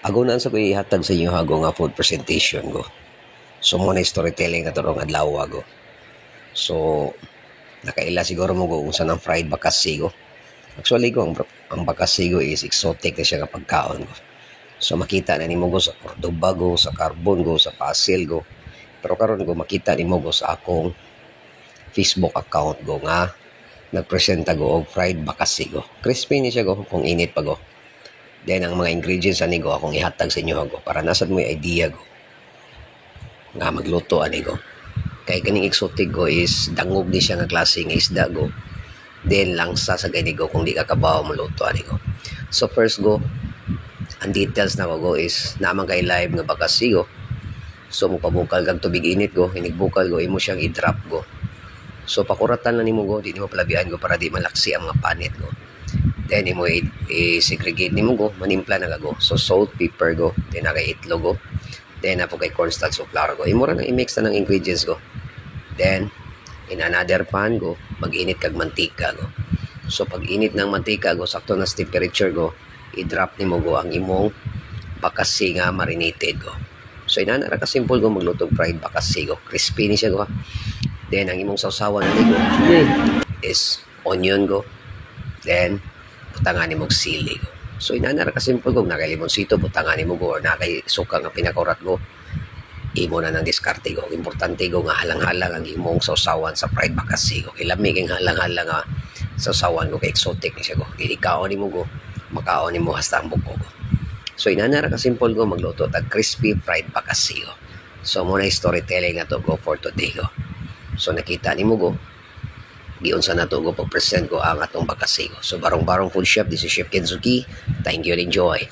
Ako na sa ko ihatag sa inyo hago nga food presentation ko. So muna storytelling na turong adlaw ko. So nakaila siguro mo ko kung saan ang fried bakasigo. Actually ko ang bakasigo is exotic na siya nga pagkaon ko. So makita na nimo ko sa Cordoba ko, sa Carbon ko, sa Pasil ko. Pero karon ko makita nimo ko sa akong Facebook account ko nga nagpresenta ko og fried bakasigo. Crispy ni siya ko kung init pa ko. Then ang mga ingredients ani ko akong ihatag sa inyo ako para nasad mo yung idea ko nga magluto ani ko. Kay kaning exotic ko is dangog di siya nga klase nga isda ko. Then langsa sa gani ko kung di ka kabaw mo luto ani ko. So first go, ang details na ko is naman kay live nga bakasigo. So magpabukal kag tubig init ko, hinigbukal ko imo siyang i-drop ko. So pakuratan na nimo go, di nimo palabian ko para di malaksi ang mga panit ko. Then imo i-segregate nimo go, manimpla na go. So salt, pepper go, then nakay itlog go. Then apo kay cornstarch o flour go. Imo ra na i-mix na ng ingredients go. Then in another pan go, mag-init kag mantika go. So pag init ng mantika go, sakto na temperature go, i-drop nimo go ang imong bakasi nga marinated go. So inana ra ka simple go magluto fried bakasi go. Crispy ni siya go. Then ang imong sausawan ani go is onion go. Then butangan mo sili go. So inana ra ka simple go nakay limonsito butangan mo go or nakay suka nga pinakurat go. Imo na nang diskarte go. Importante go nga halang-halang ang imong sausawan sa fried bakasi go. Kay lami kay halang-halang nga sausawan go kay exotic ni siya go. Dili kaon nimo go, makaon nimo hasta ang buko go. So inana ra ka simple go magluto tag crispy fried bakasi go. So mo na storytelling na to go for today go. So nakita nimo go giunsa na to go pag-present ko ang atong bakasigo. So barong-barong food chef, this is Chef Kenzuki. Thank you and enjoy.